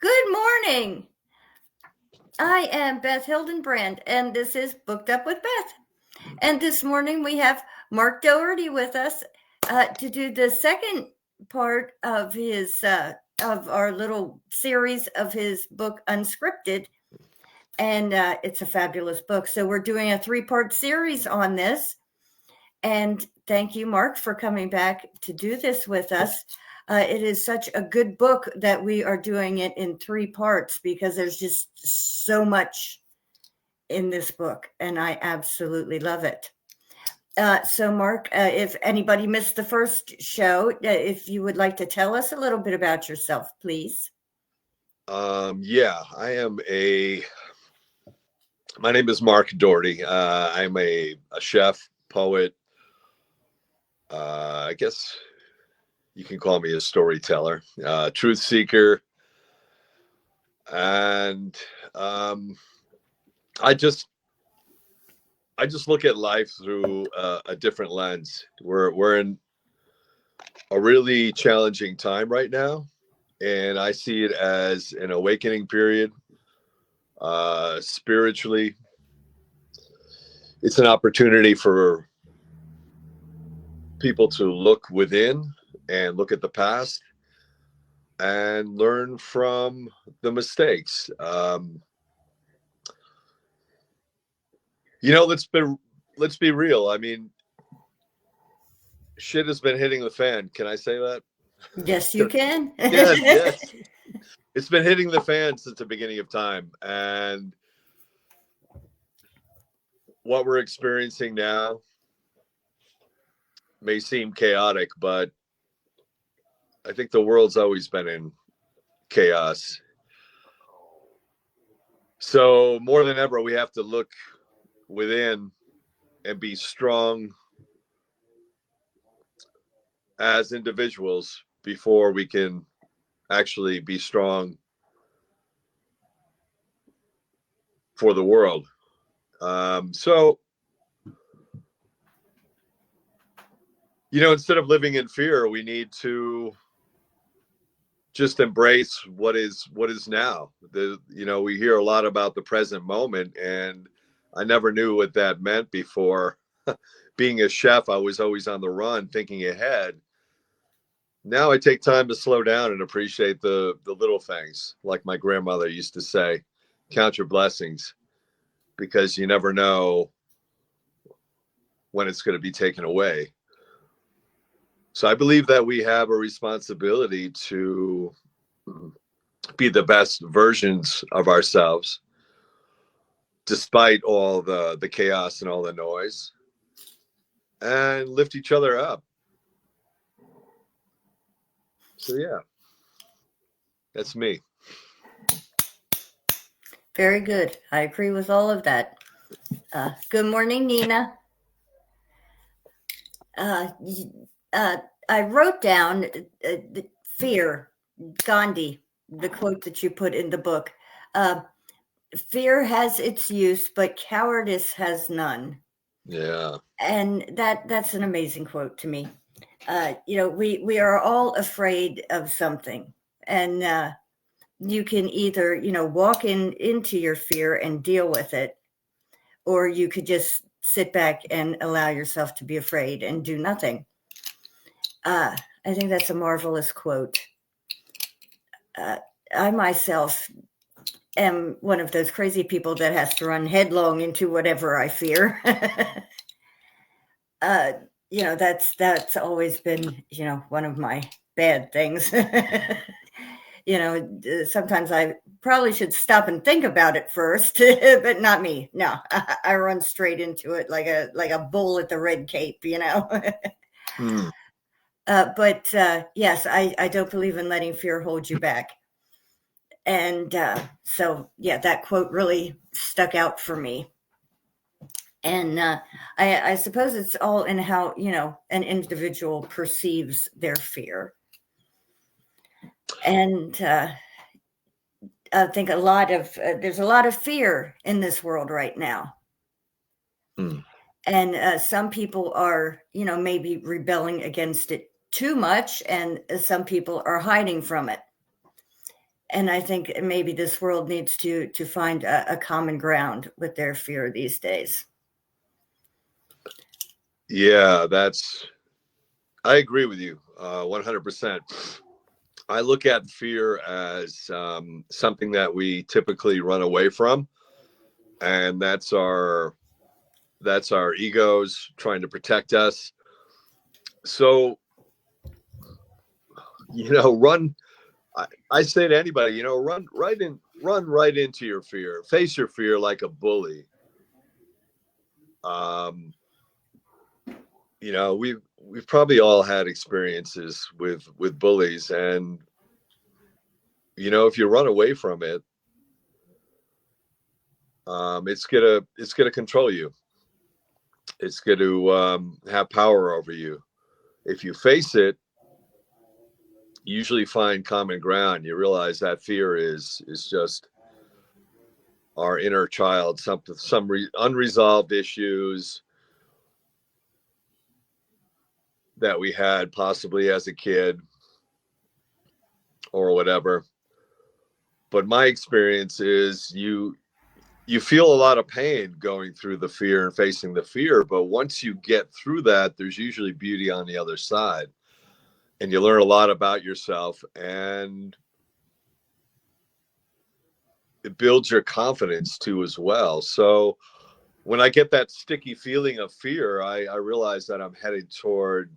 Good morning. I am Beth Hildenbrand, and this is Booked Up with Beth. And this morning we have Mark Dougherty with us to do the second part of his of our little series of his book Unscripted. And it's a fabulous book. So we're doing a 3-part series on this. And thank you, Mark, for coming back to do this with us. It is such a good book that we are doing it in 3 parts because there's just so much in this book, and I absolutely love it. So, Mark, if anybody missed the first show, if you would like to tell us a little bit about yourself, please. Yeah, my name is Mark Dougherty. I'm a chef, poet. I guess you can call me a storyteller, truth seeker. And I just look at life through a different lens. We're in a really challenging time right now, and I see it as an awakening period. Spiritually, it's an opportunity for people to look within and look at the past and learn from the mistakes. Let's be real. I mean, shit has been hitting the fan. Can I say that? Yes, you can. Yes. It's been hitting the fan since the beginning of time. And what we're experiencing now may seem chaotic, but I think the world's always been in chaos. So more than ever, we have to look within and be strong as individuals before we can actually be strong for the world. Instead of living in fear, we need to just embrace what is now. We hear a lot about the present moment, and I never knew what that meant before. Being a chef, I was always on the run, thinking ahead. Now I take time to slow down and appreciate the little things. Like my grandmother used to say, count your blessings, because you never know when it's going to be taken away. So I believe that we have a responsibility to be the best versions of ourselves, despite all the chaos and all the noise, and lift each other up. So yeah, that's me. Very good. I agree with all of that. Good morning, Nina. I wrote down the fear, Gandhi, the quote that you put in the book. Fear has its use, but cowardice has none. Yeah. And that's an amazing quote to me. We are all afraid of something, and you can either, walk into your fear and deal with it, or you could just sit back and allow yourself to be afraid and do nothing. I think that's a marvelous quote. I myself am one of those crazy people that has to run headlong into whatever I fear. That's always been, one of my bad things. Sometimes I probably should stop and think about it first, but not me. No, I run straight into it like a bull at the red cape, But yes, I don't believe in letting fear hold you back. And so, yeah, that quote really stuck out for me. And I suppose it's all in how, an individual perceives their fear. And I think there's a lot of fear in this world right now. And some people are, maybe rebelling against it too much, and some people are hiding from it. And I think maybe this world needs to find a common ground with their fear these days. Yeah, I agree with you 100%. I look at fear as something that we typically run away from, and that's our egos trying to protect us. So, run. I say to anybody, run right into your fear. Face your fear like a bully. Um, we've probably all had experiences with bullies, and if you run away from it, it's gonna control you. It's gonna have power over you. If you face it, you usually find common ground. You realize that fear is just our inner child, some unresolved issues that we had possibly as a kid or whatever. But my experience is you feel a lot of pain going through the fear and facing the fear, but once you get through that, there's usually beauty on the other side, and you learn a lot about yourself, and it builds your confidence too as well. So when I get that sticky feeling of fear, I realize that I'm headed toward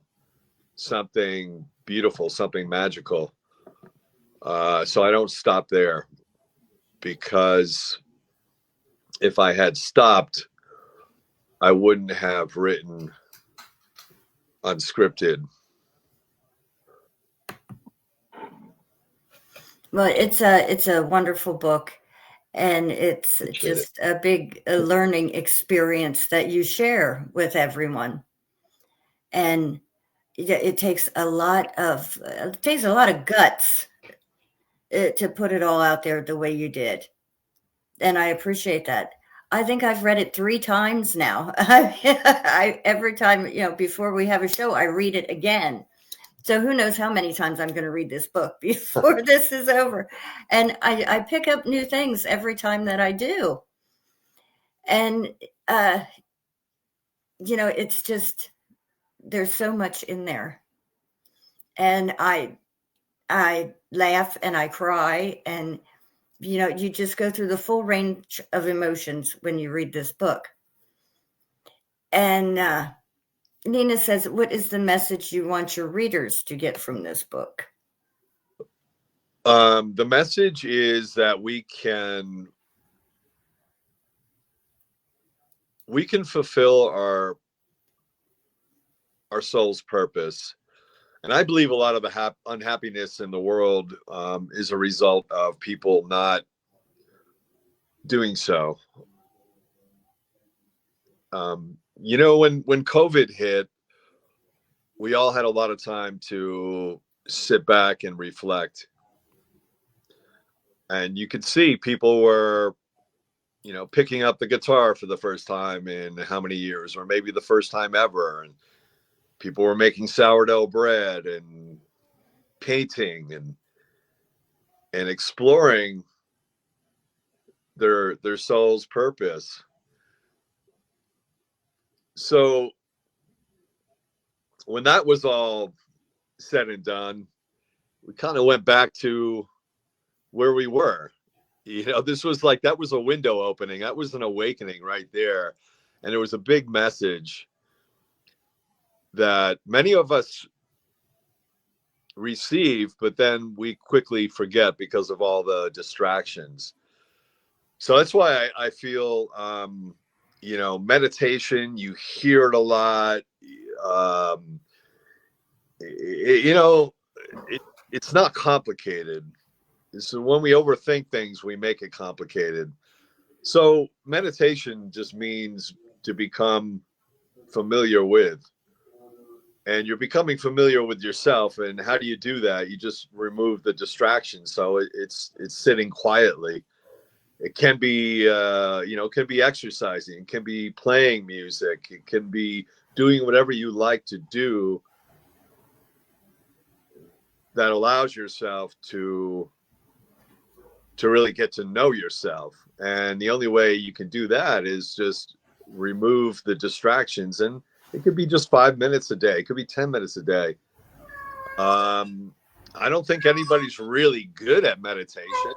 something beautiful, something magical. So I don't stop there, because if I had stopped, I wouldn't have written Unscripted. Well, it's a wonderful book, and it's Appreciate it. just a big learning experience that you share with everyone. And it takes a lot of guts to put it all out there the way you did, and I appreciate that. I think I've read it 3 times now. Every time, before we have a show, I read it again. So who knows how many times I'm going to read this book before this is over. And I pick up new things every time that I do. And, it's just, there's so much in there. And I laugh and I cry, and, you just go through the full range of emotions when you read this book. And Nina says, what is the message you want your readers to get from this book? The message is that we can fulfill our soul's purpose. And I believe a lot of the unhappiness in the world is a result of people not doing so. When COVID hit, we all had a lot of time to sit back and reflect. And you could see people were, picking up the guitar for the first time in how many years, or maybe the first time ever. And people were making sourdough bread and painting and exploring their soul's purpose. So when that was all said and done, we kind of went back to where we were. This was like, that was a window opening. That was an awakening right there. And it was a big message that many of us receive, but then we quickly forget because of all the distractions. So that's why I feel, meditation, you hear it a lot. It's not complicated. So when we overthink things, we make it complicated. So meditation just means to become familiar with. And you're becoming familiar with yourself. And how do you do that? You just remove the distractions. So it's sitting quietly. It can be, can be exercising. It can be playing music. It can be doing whatever you like to do that allows yourself to to really get to know yourself. And the only way you can do that is just remove the distractions. And it could be just 5 minutes a day. It could be 10 minutes a day. I don't think anybody's really good at meditation.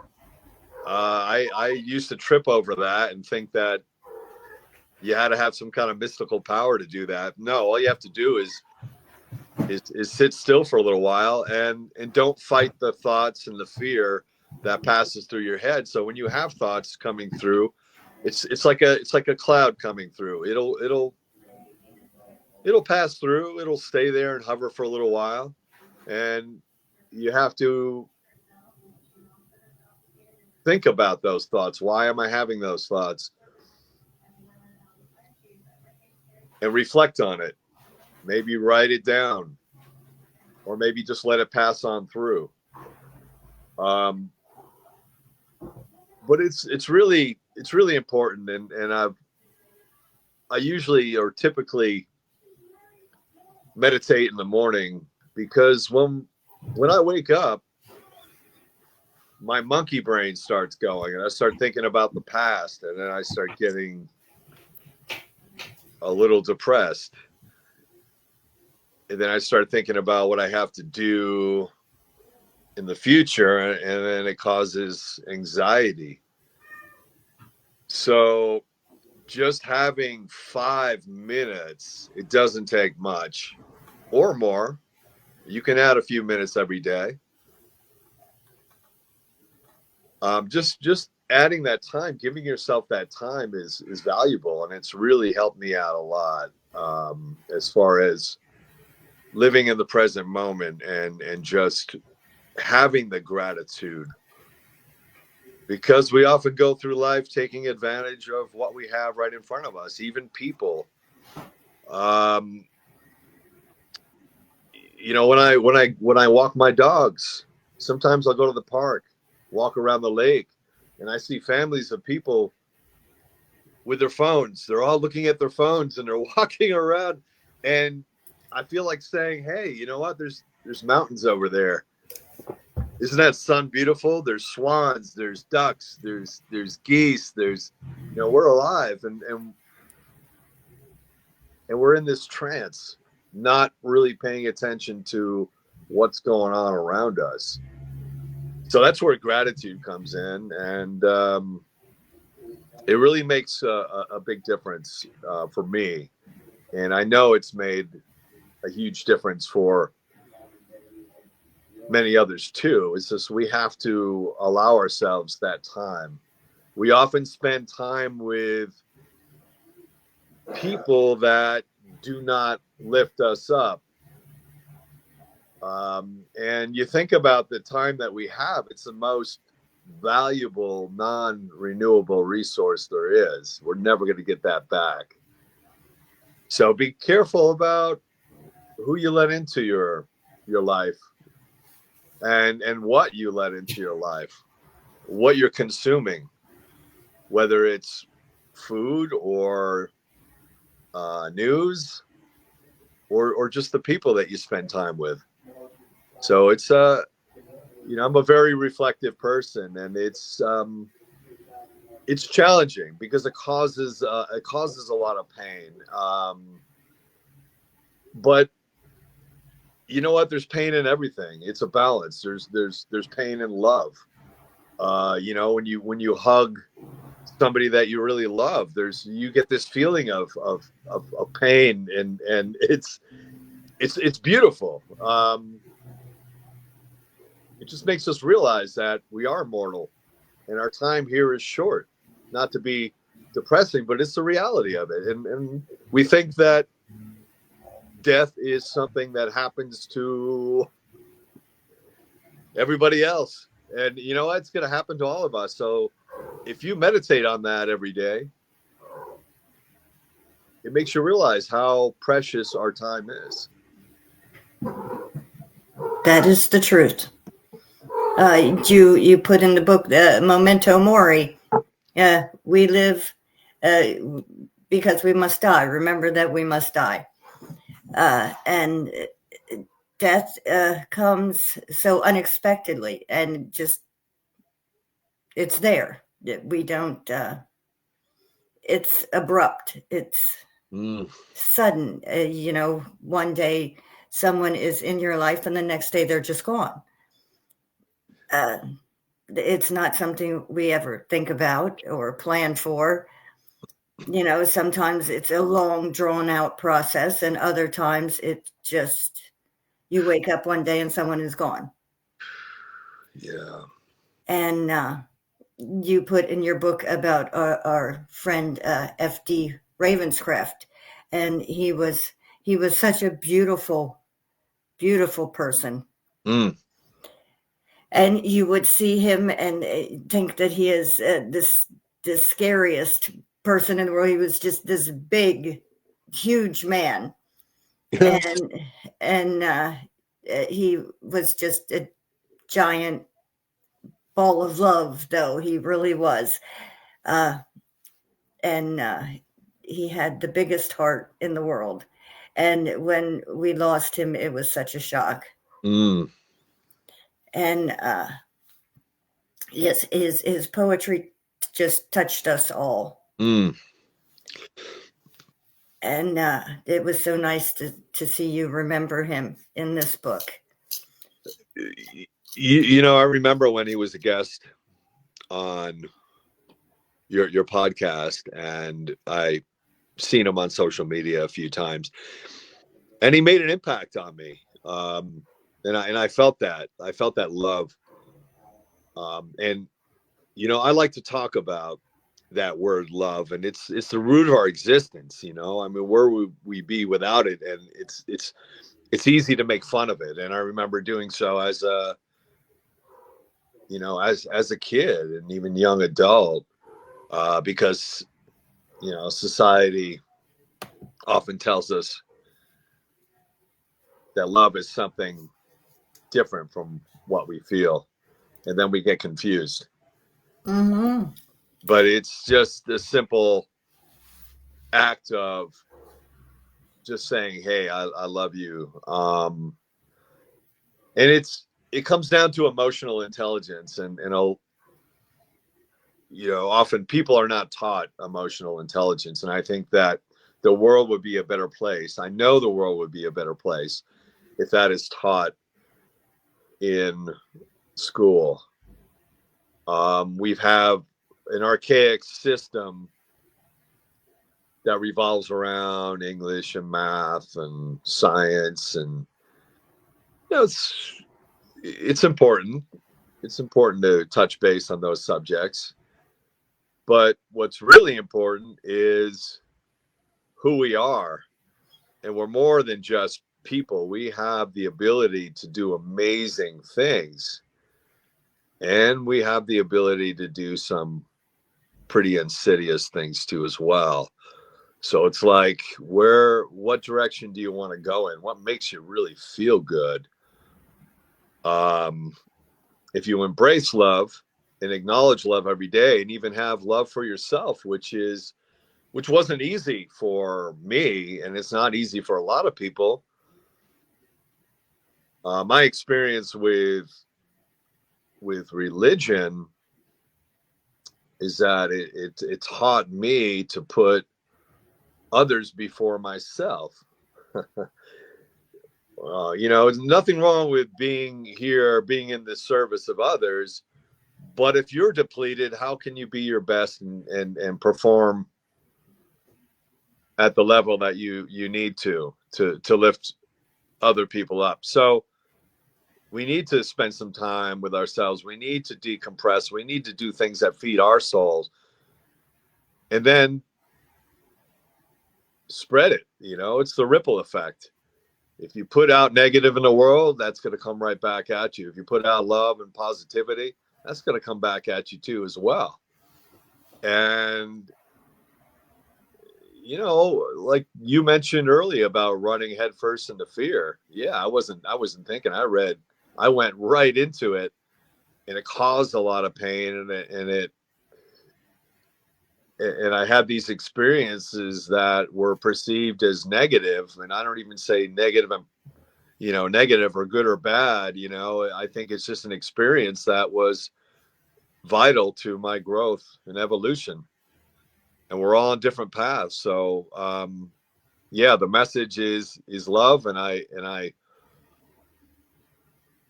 I used to trip over that and think that you had to have some kind of mystical power to do that. No, all you have to do is sit still for a little while and don't fight the thoughts and the fear that passes through your head. So when you have thoughts coming through, it's like a cloud coming through. It'll pass through. It'll stay there and hover for a little while, and you have to think about those thoughts. Why am I having those thoughts? And reflect on it. Maybe write it down, or maybe just let it pass on through. But it's really important, and I usually or typically meditate in the morning, because when I wake up, my monkey brain starts going, and I start thinking about the past, and then I start getting a little depressed. And then I start thinking about what I have to do in the future, and then it causes anxiety. So just having 5 minutes, it doesn't take much or more. You can add a few minutes every day. Just adding that time, giving yourself that time is valuable, and it's really helped me out a lot as far as living in the present moment and just having the gratitude, because we often go through life taking advantage of what we have right in front of us, even people. When I walk my dogs, sometimes I'll go to the park, walk around the lake, and I see families of people with their phones. They're all looking at their phones and they're walking around, and I feel like saying, hey, you know what? There's mountains over there. Isn't that sun beautiful? There's swans, there's ducks, there's geese, we're alive, and we're in this trance, not really paying attention to what's going on around us. So that's where gratitude comes in, and it really makes a big difference for me. And I know it's made a huge difference for many others too. It's just we have to allow ourselves that time. We often spend time with people that do not lift us up. And you think about the time that we have, it's the most valuable, non-renewable resource there is. We're never going to get that back. So be careful about who you let into your life, and what you let into your life, what you're consuming, whether it's food or news, or just the people that you spend time with. So it's I'm a very reflective person, and it's challenging because it causes a lot of pain. But you know what? There's pain in everything. It's a balance. There's pain in love. When you hug somebody that you really love, you get this feeling of pain, and it's beautiful. It just makes us realize that we are mortal, and our time here is short. Not to be depressing, but it's the reality of it. And we think that death is something that happens to everybody else. And you know what? It's going to happen to all of us. So if you meditate on that every day, it makes you realize how precious our time is. That is the truth. You put in the book, Memento Mori. We live because we must die. Remember that we must die. And death comes so unexpectedly, and just it's there. We don't, it's abrupt. It's sudden. One day someone is in your life and the next day they're just gone. It's not something we ever think about or plan for. Sometimes it's a long, drawn out process, and other times it just, you wake up one day and someone is gone. Yeah. And you put in your book about our friend F.D. Ravenscraft, and he was such a beautiful, beautiful person. And you would see him and think that he is the scariest person in the world. He was just this big, huge man, and he was just a giant ball of love, though he really was. And he had the biggest heart in the world. And when we lost him, it was such a shock. And yes, his poetry just touched us all. And it was so nice to see you remember him in this book. I remember when he was a guest on your podcast, and I seen him on social media a few times, and he made an impact on me. And I felt that. I felt that love. And I like to talk about that word love, and it's the root of our existence. I mean, where would we be without it? And it's easy to make fun of it. And I remember doing so as a as a kid and even young adult, because society often tells us that love is something different from what we feel, and then we get confused. But it's just a simple act of just saying, hey, I love you. And it comes down to emotional intelligence, and often people are not taught emotional intelligence. And I think that the world would be a better place. I know the world would be a better place if that is taught in school. We have an archaic system that revolves around English and math and science, and it's important. It's important to touch base on those subjects. But what's really important is who we are. And we're more than just people. We have the ability to do amazing things. And we have the ability to do some pretty insidious things too as well. So it's like, what direction do you want to go in? What makes you really feel good? If you embrace love and acknowledge love every day, and even have love for yourself, which wasn't easy for me, and it's not easy for a lot of people. My experience with religion is that it taught me to put others before myself. There's nothing wrong with being here, being in the service of others. But if you're depleted, how can you be your best and perform at the level that you need to lift other people up? So we need to spend some time with ourselves. We need to decompress. We need to do things that feed our souls, and then spread it. It's the ripple effect. If you put out negative in the world, that's going to come right back at you. If you put out love and positivity, that's going to come back at you too as well. And like you mentioned earlier about running headfirst into fear. Yeah, I wasn't thinking. I went right into it, and it caused a lot of pain, and I had these experiences that were perceived as negative, and I don't even say negative, negative or good or bad. I think it's just an experience that was vital to my growth and evolution. And we're all on different paths. So yeah, the message is love, and I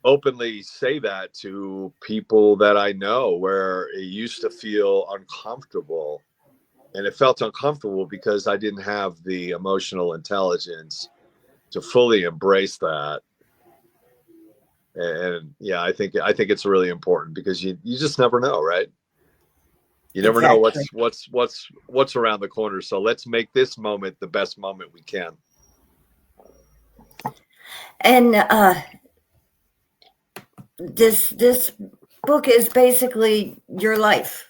openly say that to people that I know, where it used to feel uncomfortable, and it felt uncomfortable because I didn't have the emotional intelligence to fully embrace that. And yeah, I think it's really important, because you just never know, right? You never know Exactly. what's around the corner. So let's make this moment the best moment we can. And this book is basically your life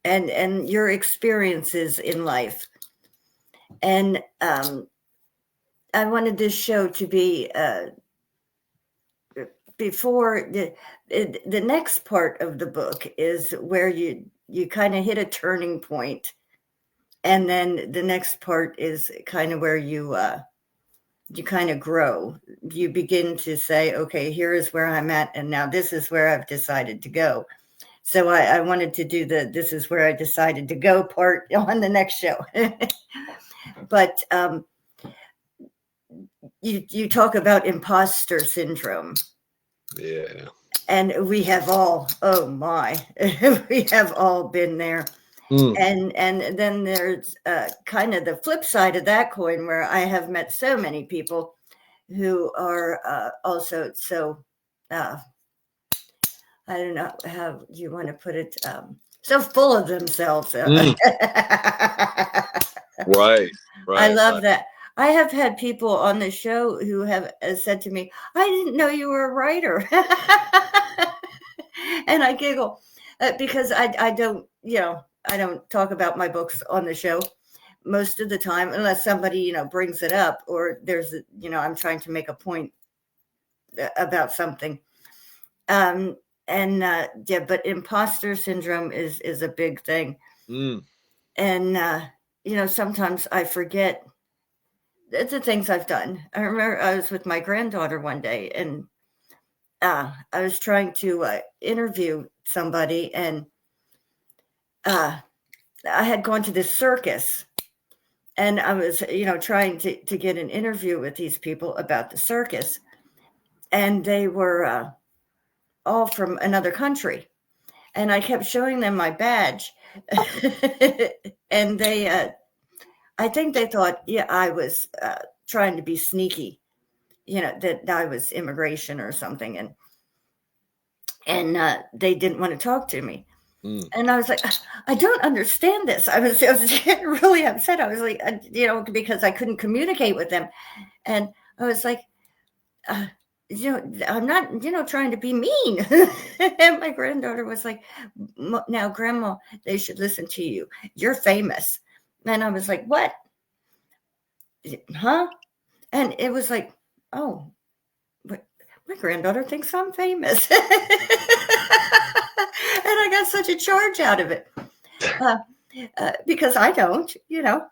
and your experiences in life. And I wanted this show to be before the next part of the book is where you kind of hit a turning point, and then the next part is kind of where you kind of grow. You begin to say, okay, here is where I'm at, and now this is where I've decided to go. So I wanted to do the this is where I decided to go part on the next show. But you talk about imposter syndrome. Yeah. And we have all, oh my, we have all been there. And then there's kind of the flip side of that coin, where I have met so many people who are also so I don't know how you want to put it, so full of themselves. Right. I love that. I have had people on the show who have said to me, I didn't know you were a writer. And I giggle because I don't, I don't talk about my books on the show most of the time, unless somebody, brings it up, or there's, I'm trying to make a point about something. And yeah, but imposter syndrome is a big thing. And, sometimes I forget the things I've done. I remember I was with my granddaughter one day, and I was trying to interview somebody, and I had gone to this circus, and I was, trying to get an interview with these people about the circus, and they were all from another country, and I kept showing them my badge, and they, I think they thought, yeah, I was trying to be sneaky, that I was immigration or something, and they didn't want to talk to me. And I was like, I don't understand this. I was getting really upset. I was like, because I couldn't communicate with them. And I was like, I'm not, trying to be mean. And my granddaughter was like, now, Grandma, they should listen to you. You're famous. And I was like, what? Huh? And it was like, oh, my granddaughter thinks I'm famous. And I got such a charge out of it. Because I don't,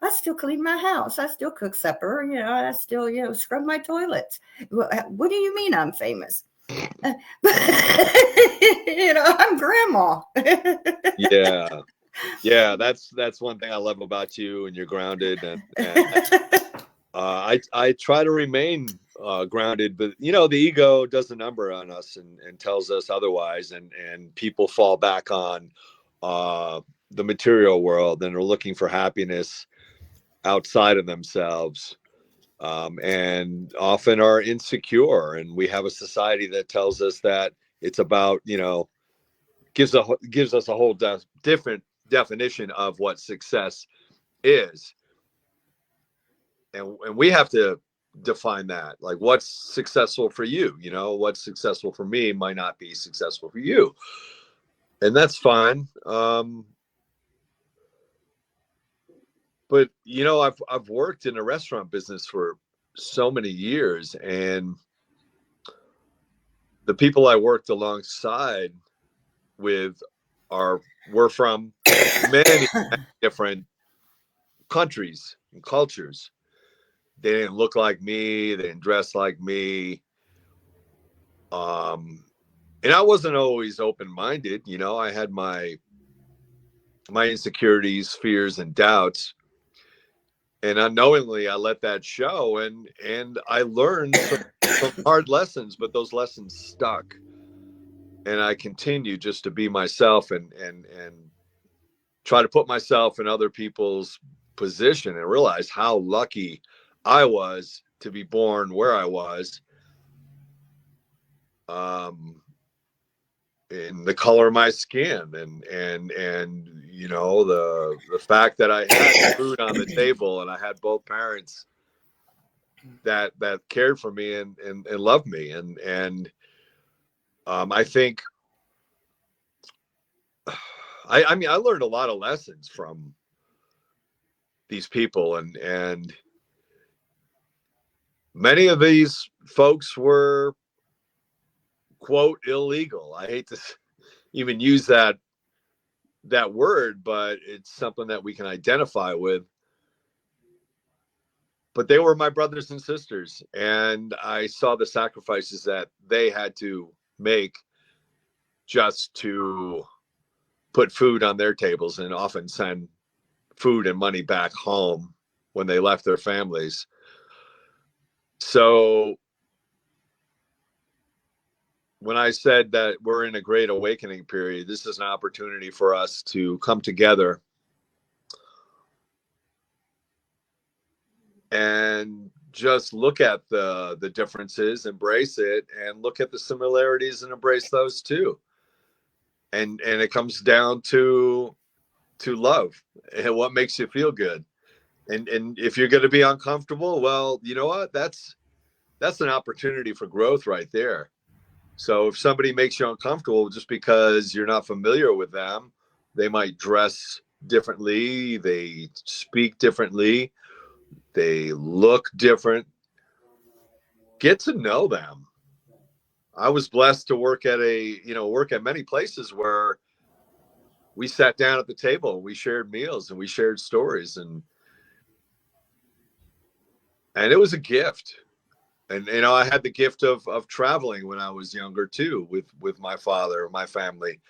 I still clean my house. I still cook supper. I still, scrub my toilets. What do you mean I'm famous? I'm Grandma. Yeah. That's one thing I love about you, and you're grounded, and I try to remain grounded, but the ego does a number on us and tells us otherwise, and people fall back on the material world, and are looking for happiness outside of themselves, and often are insecure. And we have a society that tells us that it's about, gives us a whole different definition of what success is, and we have to define that. Like, what's successful for you? What's successful for me might not be successful for you, and that's fine. But I've worked in a restaurant business for so many years, and the people I worked alongside with were from many different countries and cultures. They didn't look like me. They didn't dress like me. And I wasn't always open-minded. I had my insecurities, fears, and doubts. And unknowingly, I let that show, and I learned some hard lessons, but those lessons stuck. And I continued just to be myself and try to put myself in other people's position and realize how lucky I was to be born where I was. In the color of my skin and the fact that I had food on the table and I had both parents that cared for me and loved me and I think I mean I learned a lot of lessons from these people and many of these folks were quote illegal. I hate to even use that word, but it's something that we can identify with. But they were my brothers and sisters, and I saw the sacrifices that they had to make just to put food on their tables and often send food and money back home when they left their families. So when I said that we're in a great awakening period, this is an opportunity for us to come together and just look at the differences, embrace it, and look at the similarities and embrace those too. And it comes down to love and what makes you feel good. And if you're going to be uncomfortable, well, you know what? That's an opportunity for growth right there. So if somebody makes you uncomfortable just because you're not familiar with them, they might dress differently, they speak differently, they look different. Get to know them. I was blessed to work at many places where we sat down at the table, we shared meals and we shared stories and it was a gift. And I had the gift of traveling when I was younger too, with my father, my family,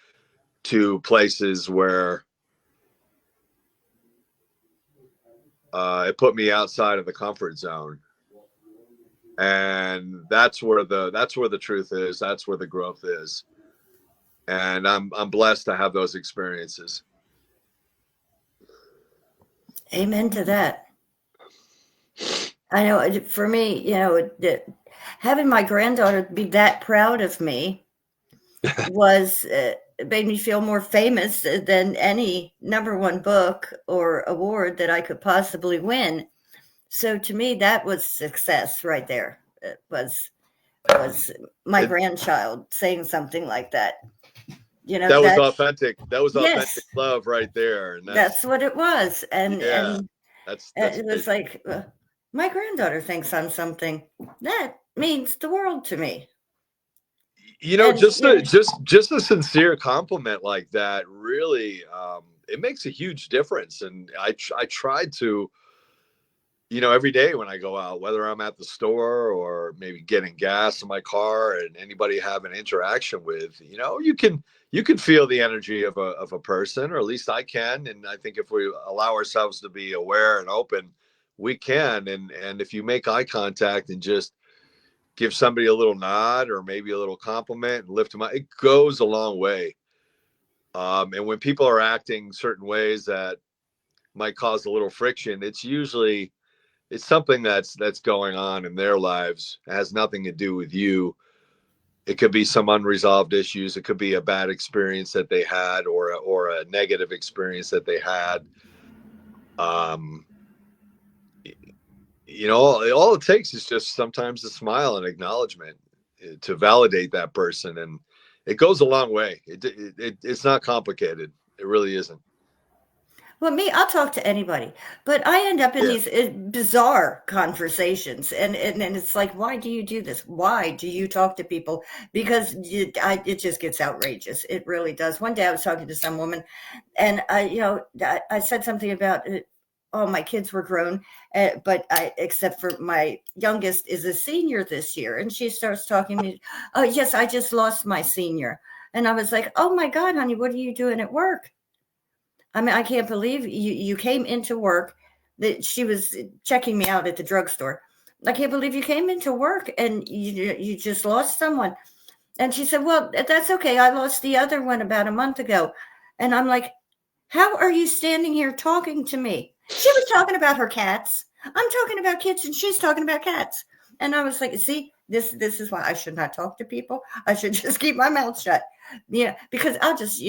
to places where it put me outside of the comfort zone. And that's where the truth is. That's where the growth is. And I'm blessed to have those experiences. Amen to that. I know for me, having my granddaughter be that proud of me was made me feel more famous than any #1 book or award that I could possibly win. So to me, that was success right there. It was my grandchild saying something like that. That was authentic. That was yes, authentic love right there. And that's what it was. And yeah, that's it was like, my granddaughter thinks I'm something. That means the world to me. Just a sincere compliment like that really it makes a huge difference. And I tried to, every day when I go out, whether I'm at the store or maybe getting gas in my car and anybody I have an interaction with, you can feel the energy of a person, or at least I can. And I think if we allow ourselves to be aware and open, we can. And if you make eye contact and just give somebody a little nod or maybe a little compliment and lift them up, it goes a long way. And when people are acting certain ways that might cause a little friction, it's something that's going on in their lives. It has nothing to do with you. It could be some unresolved issues. It could be a bad experience that they had or a negative experience that they had. All it takes is just sometimes a smile and acknowledgement to validate that person. And it goes a long way. It's not complicated. It really isn't. Well, I'll talk to anybody, but I end up in these bizarre conversations, and it's like, why do you do this? Why do you talk to people? Because it just gets outrageous. It really does. One day I was talking to some woman, and I said something about all my kids were grown, but except for my youngest is a senior this year. And she starts talking to me, oh, yes, I just lost my senior. And I was like, oh my God, honey, what are you doing at work? I mean, I can't believe you came into work. That she was checking me out at the drugstore. I can't believe you came into work and you just lost someone. And she said, well, that's okay. I lost the other one about a month ago. And I'm like, how are you standing here talking to me? She was talking about her cats. I'm talking about kids and she's talking about cats. And I was like, see, this is why I should not talk to people. I should just keep my mouth shut. Yeah, because I'll just,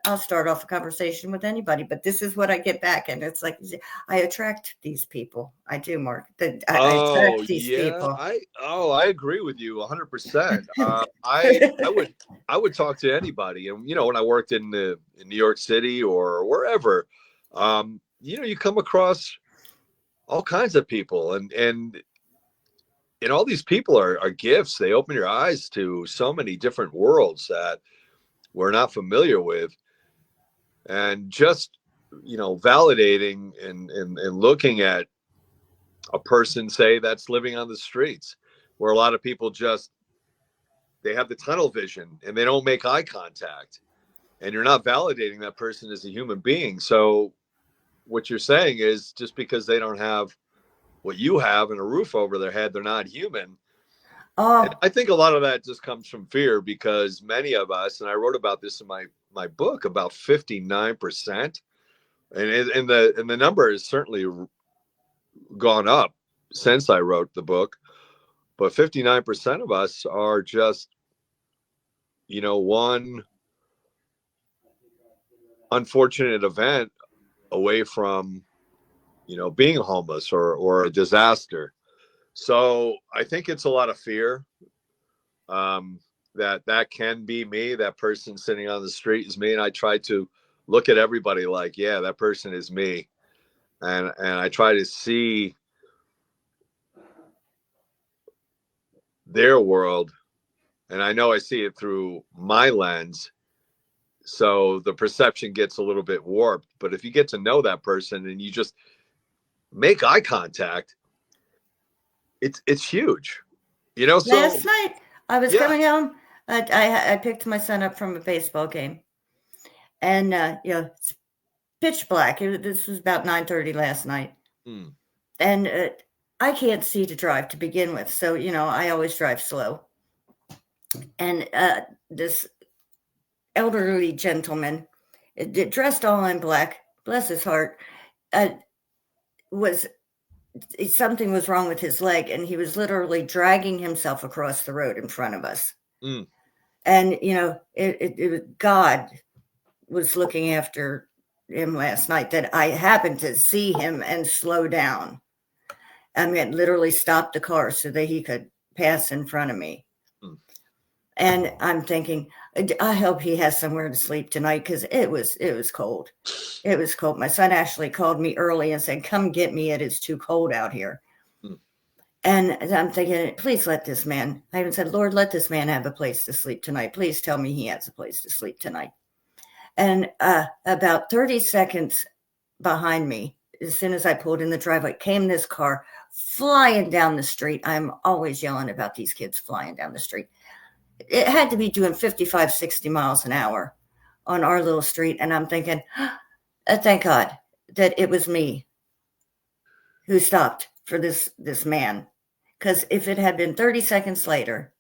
I'll start off a conversation with anybody, but this is what I get back. And it's like, I attract these people. I do, Mark. I attract these people. I agree with you 100%. I would talk to anybody. And, when I worked in New York City or wherever, you come across all kinds of people and all these people are gifts. They open your eyes to so many different worlds that we're not familiar with. And just, validating and looking at a person, say, that's living on the streets, where a lot of people they have the tunnel vision and they don't make eye contact, and you're not validating that person as a human being. So what you're saying is, just because they don't have what you have and a roof over their head, they're not human. And I think a lot of that just comes from fear, because many of us, and I wrote about this in my book, about 59%, and the number has certainly gone up since I wrote the book, but 59% of us are just, one unfortunate event away from, being homeless or a disaster. So I think it's a lot of fear. That can be me. That person sitting on the street is me. And I try to look at everybody like, yeah, that person is me. And I try to see their world. And I know I see it through my lens. So the perception gets a little bit warped. But if you get to know that person and you just make eye contact, it's huge. So last night I was coming home. I picked my son up from a baseball game, and it's pitch black. This was about 9:30 last night, and I can't see to drive to begin with, so I always drive slow. And this elderly gentleman, dressed all in black, bless his heart, something was wrong with his leg, and he was literally dragging himself across the road in front of us. And God was looking after him last night, that I happened to see him and slow down. I mean, literally stopped the car so that he could pass in front of me. And I'm thinking, I hope he has somewhere to sleep tonight, because it was cold. It was cold. My son actually called me early and said, come get me. It is too cold out here. And I'm thinking, please let this man, I even said, Lord, let this man have a place to sleep tonight. Please tell me he has a place to sleep tonight. And about 30 seconds behind me, as soon as I pulled in the driveway, came this car flying down the street. I'm always yelling about these kids flying down the street. It had to be doing 55, 60 miles an hour on our little street. And I'm thinking, thank God that it was me who stopped for this man. Because if it had been 30 seconds later,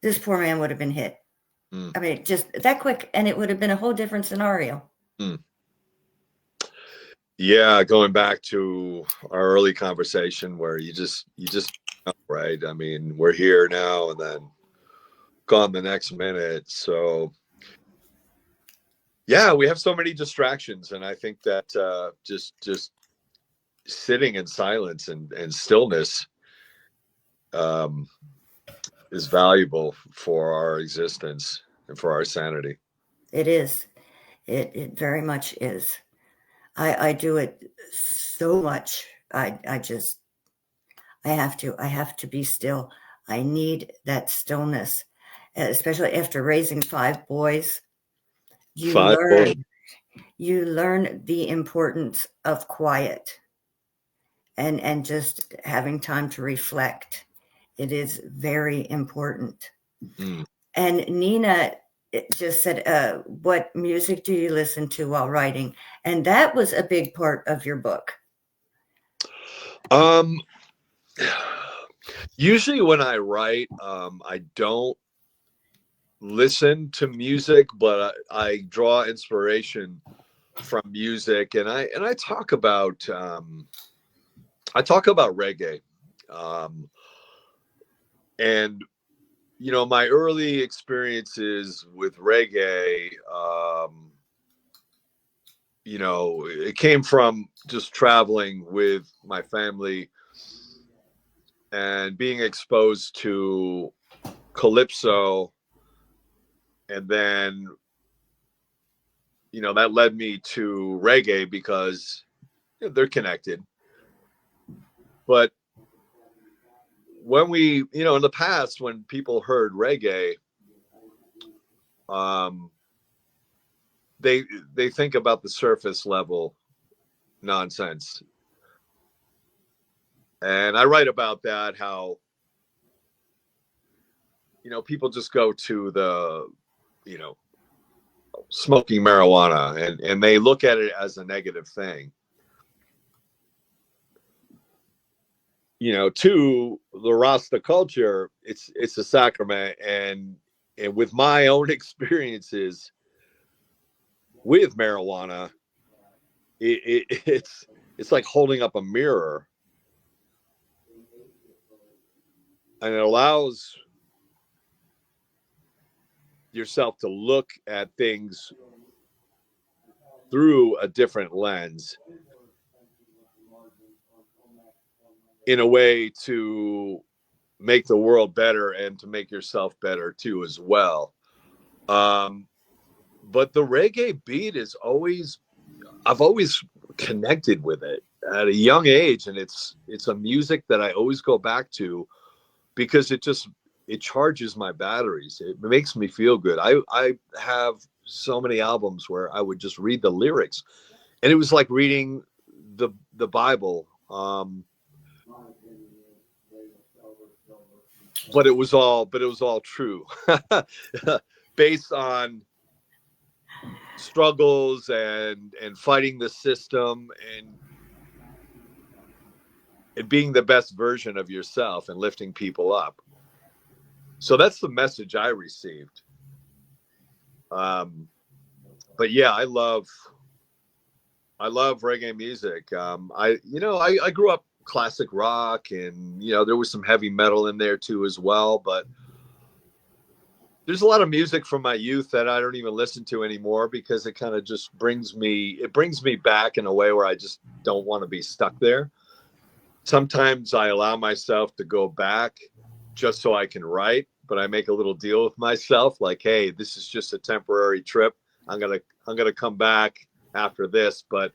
this poor man would have been hit. I mean, just that quick, and it would have been a whole different scenario. Yeah, going back to our early conversation where you just right? I mean, we're here now and then gone the next minute. So yeah, we have so many distractions, and I think that just sitting in silence and stillness is valuable for our existence and for our sanity. It is. It very much is. I do it so much. I have to be still. I need that stillness, especially after raising 5 boys. You learn. you learn the importance of quiet and just having time to reflect. It is very important. Mm. And Nina just said, what music do you listen to while writing? And that was a big part of your book. Usually when I write, I don't listen to music, but I draw inspiration from music, and I talk about reggae, and my early experiences with reggae, it came from just traveling with my family and being exposed to calypso, and then that led me to reggae because they're connected. But when we, in the past, when people heard reggae, they think about the surface level nonsense. And I write about that, how, people just go to the, smoking marijuana, and they look at it as a negative thing. To the Rasta culture, it's a sacrament, and with my own experiences with marijuana, it's like holding up a mirror, and it allows yourself to look at things through a different lens, in a way to make the world better and to make yourself better too as well. But the reggae beat I've always connected with it at a young age, and it's a music that I always go back to because it charges my batteries. It makes me feel good. I have so many albums where I would just read the lyrics, and it was like reading the Bible. But it was all true, based on struggles and fighting the system, and being the best version of yourself and lifting people up. So that's the message I received. But yeah, I love reggae music. I grew up classic rock, and there was some heavy metal in there too as well, but there's a lot of music from my youth that I don't even listen to anymore because it kind of just brings me back in a way where I just don't want to be stuck there. Sometimes I allow myself to go back just so I can write, but I make a little deal with myself, like, hey, this is just a temporary trip. I'm going to come back after this, but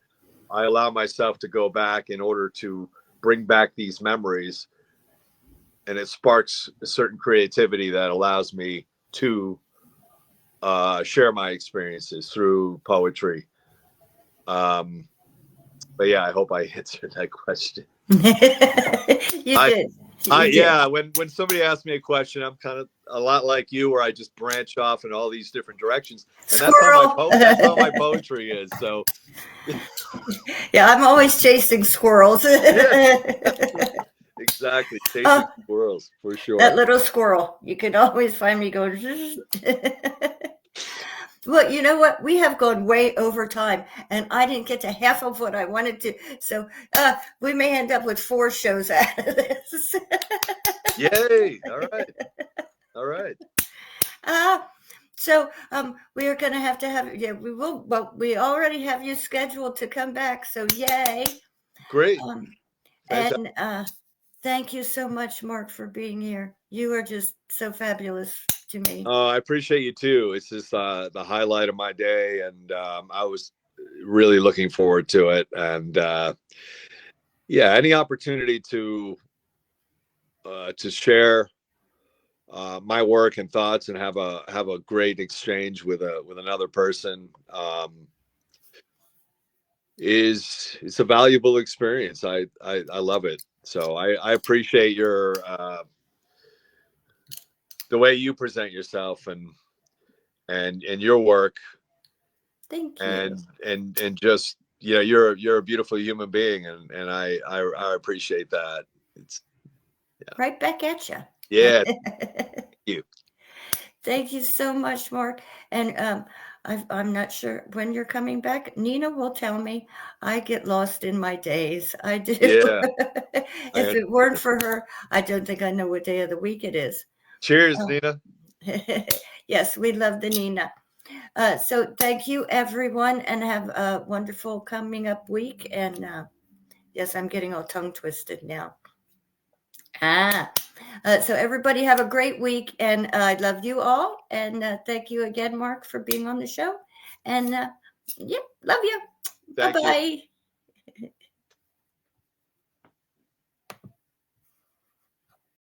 I allow myself to go back in order to bring back these memories, and it sparks a certain creativity that allows me to share my experiences through poetry. But yeah, I hope I answered that question. You did. Yeah, when somebody asks me a question, I'm kind of a lot like you, where I just branch off in all these different directions, and that's how my poetry is. So yeah, I'm always chasing squirrels. Yeah. Exactly, chasing squirrels for sure. That little squirrel, you can always find me going. Well, you know what? We have gone way over time, and I didn't get to half of what I wanted to. So we may end up with 4 shows out of this. Yay! All right. So we are going to have, we will, well, we already have you scheduled to come back. So yay. Great. And thank you so much, Mark, for being here. You are just so fabulous to me. Oh, I appreciate you too. It's just the highlight of my day, and I was really looking forward to it. And yeah, any opportunity to share my work and thoughts and have a great exchange with another person. is a valuable experience. I love it. So I appreciate your the way you present yourself and your work. Thank you. And just, you know, you're a beautiful human being, and I appreciate that. It's Right back at you. yeah. Thank you. Thank you so much, Mark. And I'm not sure when you're coming back. Nina will tell me. I get lost in my days. I do. Yeah. If it weren't for her, I don't think I know what day of the week it is. Cheers, Nina. Yes, we love the Nina. So thank you, everyone, and have a wonderful coming up week. And yes, I'm getting all tongue twisted now. So everybody have a great week, and I love you all, and thank you again, Mark, for being on the show. And yeah, love you. Bye Thank you. bye.